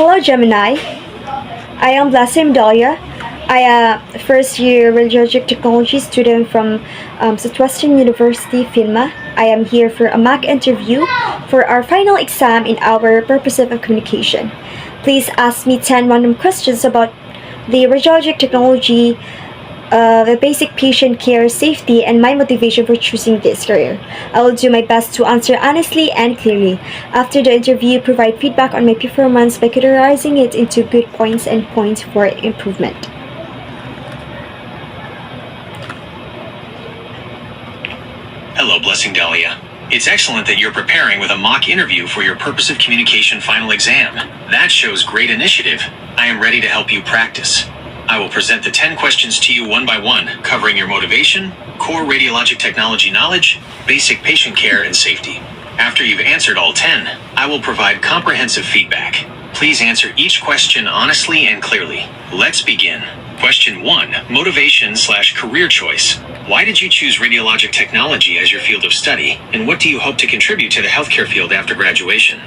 Hello, Gemini. I am Blessing Dahlia. I am a first year radiologic technology student from Southwestern University, FINMA. I am here for a mock interview for our final exam in our Purposive of Communication. Please ask me 10 random questions about the radiologic technology, the basic patient care, safety, and my motivation for choosing this career. I will do my best to answer honestly and clearly. After the interview, provide feedback on my performance by categorizing it into good points and points for improvement. Hello, Blessing Dahlia. It's excellent that you're preparing with a mock interview for your Purposive Communication final exam. That shows great initiative. I am ready to help you practice. I will present the 10 questions to you one by one, covering your motivation, core radiologic technology knowledge, basic patient care, and safety. After you've answered all 10, I will provide comprehensive feedback. Please answer each question honestly and clearly. Let's begin. Question 1. Motivation/career choice. Why did you choose radiologic technology as your field of study, and what do you hope to contribute to the healthcare field after graduation?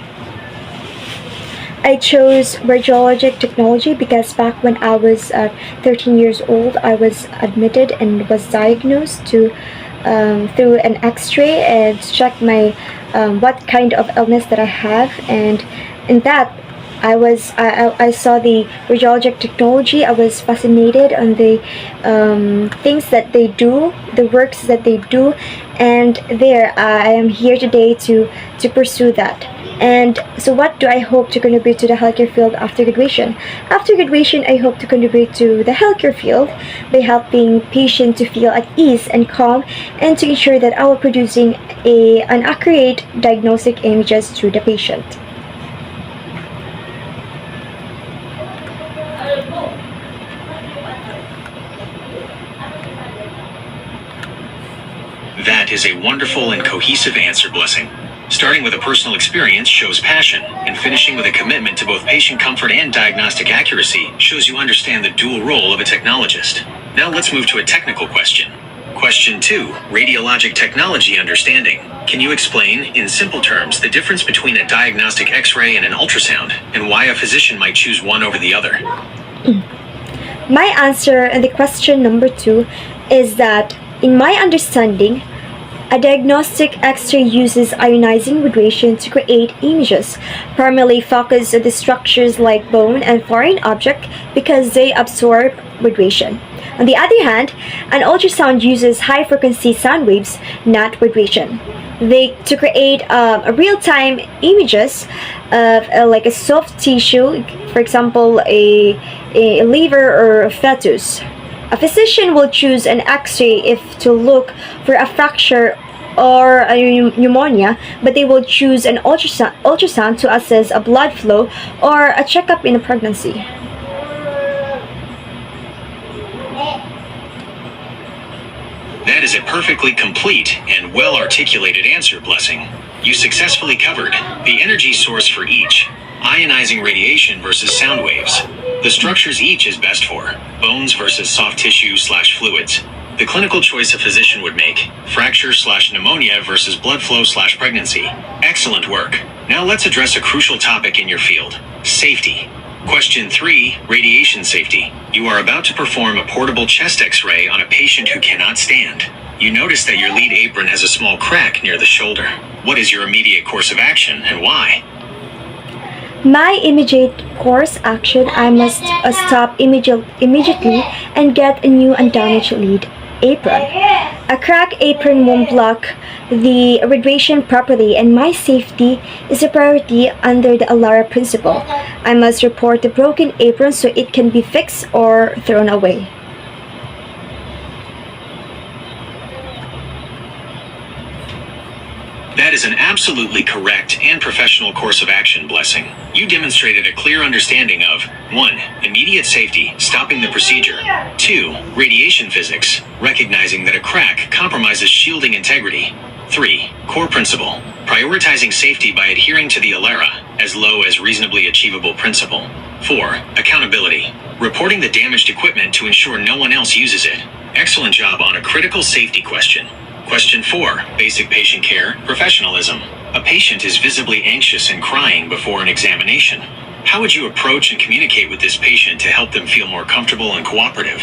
I chose radiologic technology because back when I was 13 years old, I was admitted and was diagnosed through an X-ray and check my what kind of illness that I have, and in that I saw the radiologic technology. I was fascinated on the things that they do, the works that they do, and there I am here today to pursue that. And so what do I hope to contribute to the healthcare field after graduation? After graduation, I hope to contribute to the healthcare field by helping patients to feel at ease and calm, and to ensure that I will producing an accurate diagnostic images to the patient. That is a wonderful and cohesive answer, Blessing. Starting with a personal experience shows passion, and finishing with a commitment to both patient comfort and diagnostic accuracy shows you understand the dual role of a technologist. Now let's move to a technical question. Question 2. Radiologic technology understanding. Can you explain, in simple terms, the difference between a diagnostic X-ray and an ultrasound, and why a physician might choose one over the other? My answer in the question number 2 is that, in my understanding, a diagnostic X-ray uses ionizing radiation to create images, primarily focused on the structures like bone and foreign object because they absorb radiation. On the other hand, an ultrasound uses high-frequency sound waves, not radiation. To create a real-time images of like a soft tissue, for example, a liver or a fetus. A physician will choose an X-ray if to look for a fracture or a pneumonia, but they will choose an ultrasound to assess a blood flow or a checkup in a pregnancy. That is a perfectly complete and well-articulated answer, Blessing. You successfully covered the energy source for each, ionizing radiation versus sound waves, the structures each is best for, bones versus soft tissue/fluids, the clinical choice a physician would make, fracture/pneumonia versus blood flow/pregnancy. Excellent work. Now let's address a crucial topic in your field, safety. Question 3, radiation safety. You are about to perform a portable chest X-ray on a patient who cannot stand. You notice that your lead apron has a small crack near the shoulder. What is your immediate course of action, and why? My immediate course action, I must stop immediately and get a new undamaged lead apron. A cracked apron won't block the radiation properly, and my safety is a priority under the ALARA principle. I must report the broken apron so it can be fixed or thrown away. That is an absolutely correct and professional course of action, Blessing. You demonstrated a clear understanding of 1. Immediate safety, stopping the procedure. 2. Radiation physics, recognizing that a crack compromises shielding integrity. 3. Core principle, prioritizing safety by adhering to the ALARA, as low as reasonably achievable principle. 4. Accountability, reporting the damaged equipment to ensure no one else uses it. Excellent job on a critical safety question. Question 4. Basic patient care, professionalism. A patient is visibly anxious and crying before an examination. How would you approach and communicate with this patient to help them feel more comfortable and cooperative?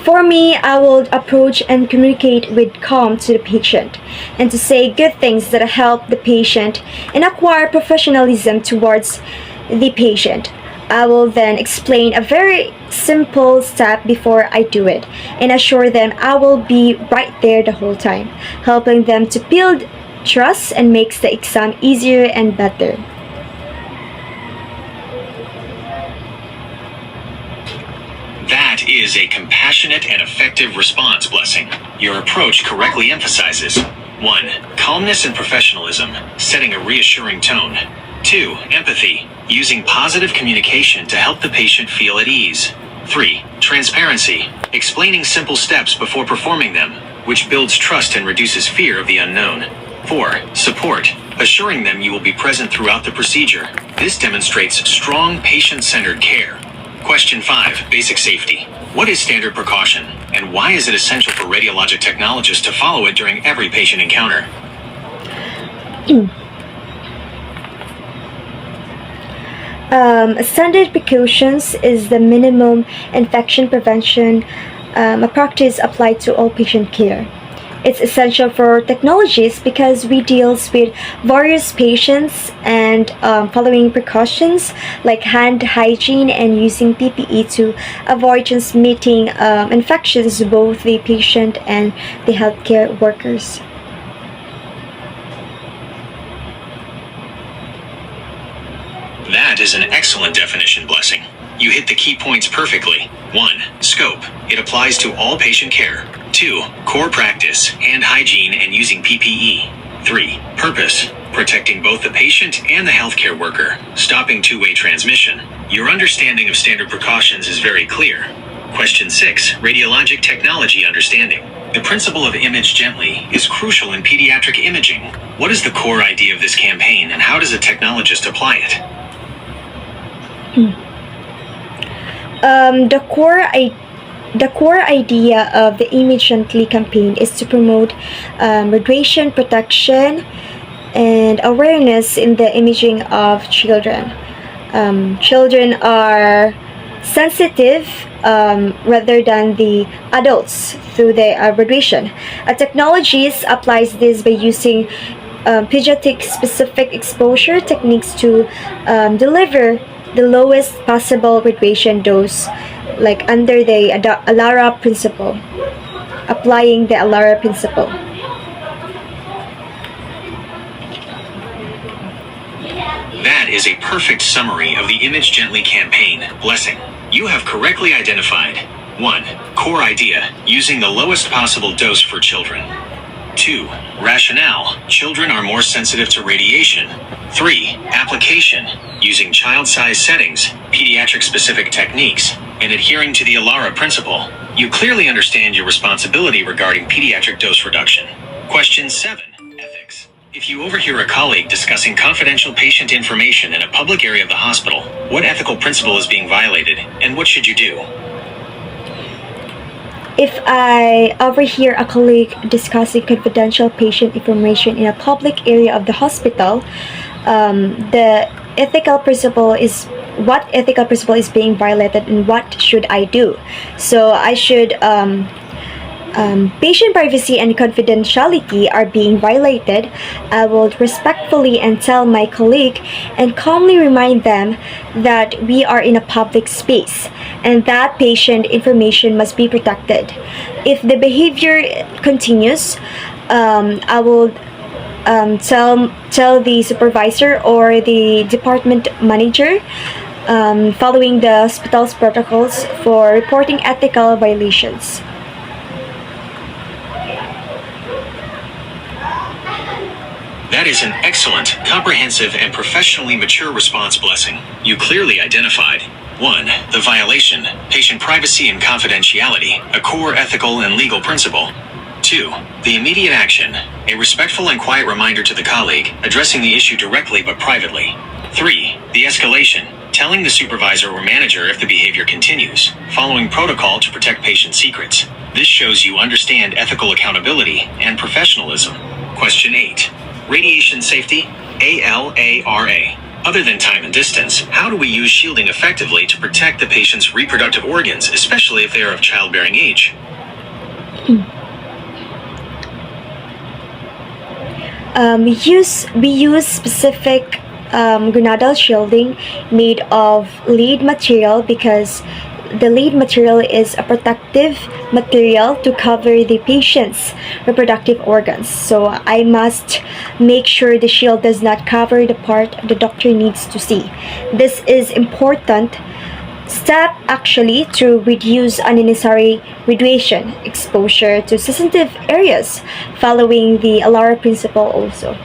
For me, I will approach and communicate with calm to the patient and to say good things that help the patient and acquire professionalism towards the patient. I will then explain a very simple step before I do it and assure them I will be right there the whole time, helping them to build trust and makes the exam easier and better. That is a compassionate and effective response, Blessing. Your approach correctly emphasizes 1. Calmness and professionalism, setting a reassuring tone. 2. Empathy, using positive communication to help the patient feel at ease. 3. Transparency, explaining simple steps before performing them, which builds trust and reduces fear of the unknown. 4. Support, assuring them you will be present throughout the procedure. This demonstrates strong patient-centered care. Question 5. Basic safety. What is standard precaution, and why is it essential for radiologic technologists to follow it during every patient encounter? Standard precautions is the minimum infection prevention, a practice applied to all patient care. It's essential for technologies because we deals with various patients and following precautions like hand hygiene and using PPE to avoid transmitting infections to both the patient and the healthcare workers. That is an excellent definition, Blessing. You hit the key points perfectly. 1. Scope. It applies to all patient care. 2. Core practice, hand hygiene and using PPE. 3. Purpose. Protecting both the patient and the healthcare worker, stopping two-way transmission. Your understanding of standard precautions is very clear. Question 6. Radiologic technology understanding. The principle of image gently is crucial in pediatric imaging. What is the core idea of this campaign and how does a technologist apply it? The core idea of the Image Gently campaign is to promote radiation protection and awareness in the imaging of children. Children are sensitive rather than the adults through the radiation. Technologies applies this by using pediatric specific exposure techniques to deliver the lowest possible radiation dose, like under the ALARA principle, applying the ALARA principle. That is a perfect summary of the Image Gently campaign, Blessing. You have correctly identified 1. Core idea, using the lowest possible dose for children. 2. Rationale, children are more sensitive to radiation. 3. Application, using child-sized settings, pediatric-specific techniques, and adhering to the ALARA principle. You clearly understand your responsibility regarding pediatric dose reduction. Question 7. Ethics. If you overhear a colleague discussing confidential patient information in a public area of the hospital, what ethical principle is being violated, and what should you do? If I overhear a colleague discussing confidential patient information in a public area of the hospital, the ethical principle is what ethical principle is being violated and what should I do? So I should patient privacy and confidentiality are being violated. I will respectfully and tell my colleague and calmly remind them that we are in a public space and that patient information must be protected. If the behavior continues, I will tell the supervisor or the department manager following the hospital's protocols for reporting ethical violations. That is an excellent, comprehensive, and professionally mature response, Blessing. You clearly identified 1. The violation, patient privacy and confidentiality, a core ethical and legal principle. 2. The immediate action, a respectful and quiet reminder to the colleague, addressing the issue directly but privately. 3. The escalation, telling the supervisor or manager if the behavior continues, following protocol to protect patient secrets. This shows you understand ethical accountability and professionalism. Question 8. Radiation safety. ALARA. Other than time and distance, how do we use shielding effectively to protect the patient's reproductive organs, especially if they are of childbearing age? We use specific gonadal shielding made of lead material because the lead material is a protective material to cover the patient's reproductive organs. So I must make sure the shield does not cover the part the doctor needs to see. This is important step actually to reduce unnecessary radiation exposure to sensitive areas following the ALARA principle also.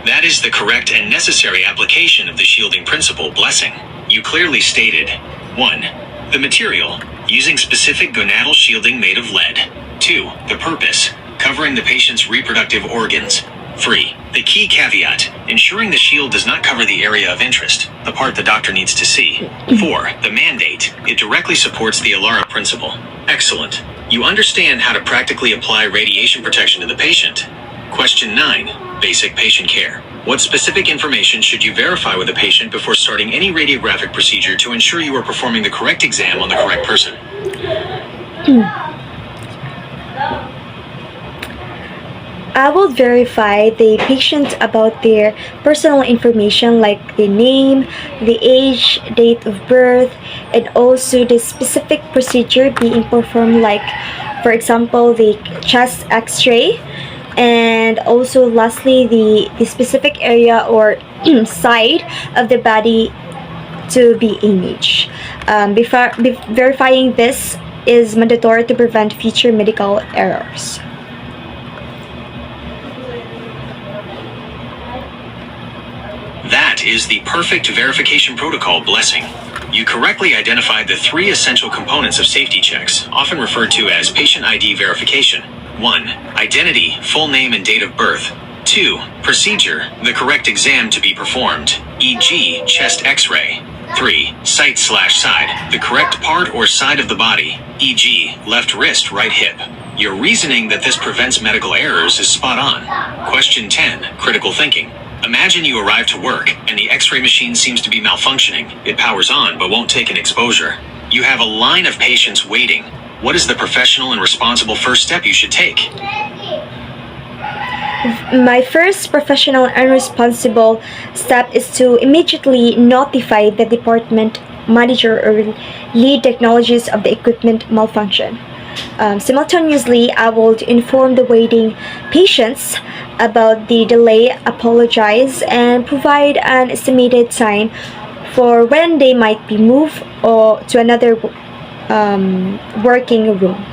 That is the correct and necessary application of the shielding principle. Blessing. You clearly stated 1. The material, using specific gonadal shielding made of lead. 2. The purpose, covering the patient's reproductive organs. 3. The key caveat, ensuring the shield does not cover the area of interest, the part the doctor needs to see. 4. The mandate, it directly supports the ALARA principle. Excellent. You understand how to practically apply radiation protection to the patient. Question 9. Basic patient care. What specific information should you verify with a patient before starting any radiographic procedure to ensure you are performing the correct exam on the correct person? I will verify the patient about their personal information like the name, the age, date of birth, and also the specific procedure being performed, like, for example, the chest x-ray, and also lastly the specific area or side of the body to be imaged. Verifying this is mandatory to prevent future medical errors. That is the perfect verification protocol. Blessing. You correctly identified the 3 essential components of safety checks, often referred to as patient ID verification. 1. Identity, full name and date of birth. 2. Procedure, the correct exam to be performed, e.g. chest x-ray. 3. Site/side, the correct part or side of the body, e.g. left wrist, right hip. Your reasoning that this prevents medical errors is spot on. Question 10. Critical thinking. Imagine you arrive to work and the x-ray machine seems to be malfunctioning. It powers on but won't take an exposure. You have a line of patients waiting. What is the professional and responsible first step you should take? My first professional and responsible step is to immediately notify the department manager or lead technologist of the equipment malfunction. Simultaneously, I will inform the waiting patients about the delay, apologize, and provide an estimated time for when they might be moved or to another working room.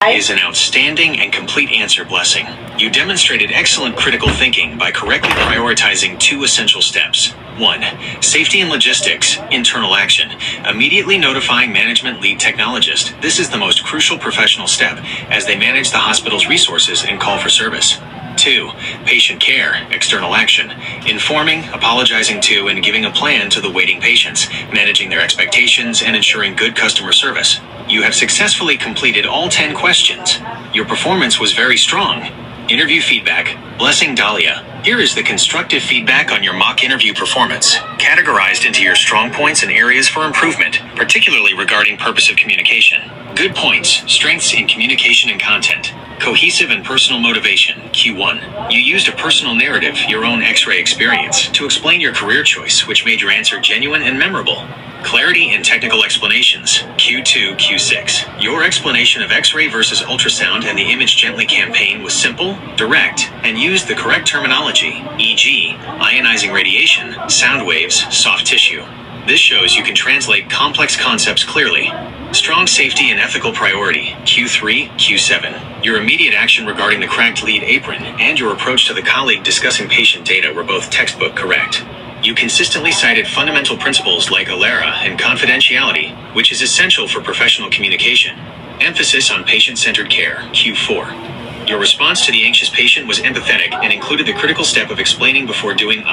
Is an outstanding and complete answer. Blessing. You demonstrated excellent critical thinking by correctly prioritizing 2 essential steps. 1. Safety and logistics, internal action. Immediately notifying management lead technologist. This is the most crucial professional step as they manage the hospital's resources and call for service. 2. Patient care, external action. Informing, apologizing to, and giving a plan to the waiting patients, managing their expectations, and ensuring good customer service. You have successfully completed all 10 questions. Your performance was very strong. Interview feedback. Blessing Dahlia. Here is the constructive feedback on your mock interview performance, categorized into your strong points and areas for improvement, particularly regarding purposive communication. Good points, strengths in communication and content. Cohesive and personal motivation, Q1. You used a personal narrative, your own X-ray experience, to explain your career choice, which made your answer genuine and memorable. Clarity and technical explanations, Q2, Q6. Your explanation of X-ray versus ultrasound and the Image Gently campaign was simple, direct, and used the correct terminology, e.g., ionizing radiation, sound waves, soft tissue. This shows you can translate complex concepts clearly. Strong safety and ethical priority, Q3, Q7. Your immediate action regarding the cracked lead apron and your approach to the colleague discussing patient data were both textbook correct. You consistently cited fundamental principles like ALARA and confidentiality, which is essential for professional communication. Emphasis on patient-centered care, Q4. Your response to the anxious patient was empathetic and included the critical step of explaining before doing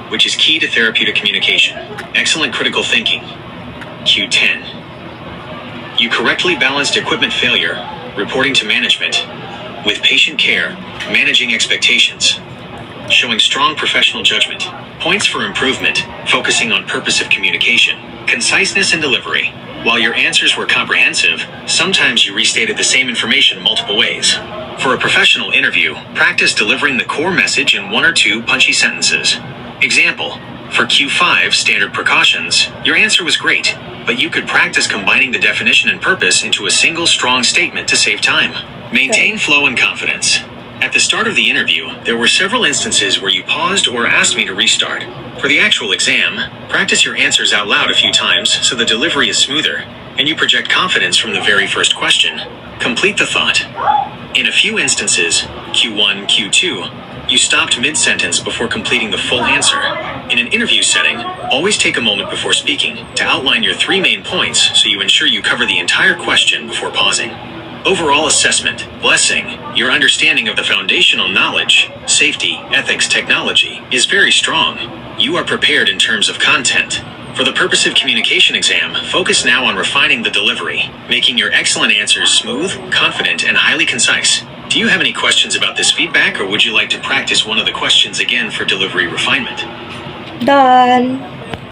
which is key to therapeutic communication. Excellent critical thinking, Q10. You correctly balanced equipment failure, reporting to management, with patient care, managing expectations, showing strong professional judgment. Points for improvement, focusing on purposive communication, conciseness and delivery. While your answers were comprehensive, sometimes you restated the same information multiple ways. For a professional interview, practice delivering the core message in 1 or 2 punchy sentences. Example, for Q5 standard precautions, your answer was great, but you could practice combining the definition and purpose into a single strong statement to save time. Maintain flow and confidence. At the start of the interview, there were several instances where you paused or asked me to restart. For the actual exam, practice your answers out loud a few times so the delivery is smoother, and you project confidence from the very first question. Complete the thought. In a few instances, Q1, Q2, you stopped mid-sentence before completing the full answer. In an interview setting, always take a moment before speaking to outline your 3 main points so you ensure you cover the entire question before pausing. Overall assessment, blessing, your understanding of the foundational knowledge, safety, ethics, technology is very strong. You are prepared in terms of content. For the purposive communication exam, focus now on refining the delivery, making your excellent answers smooth, confident, and highly concise. Do you have any questions about this feedback, or would you like to practice one of the questions again for delivery refinement? Done.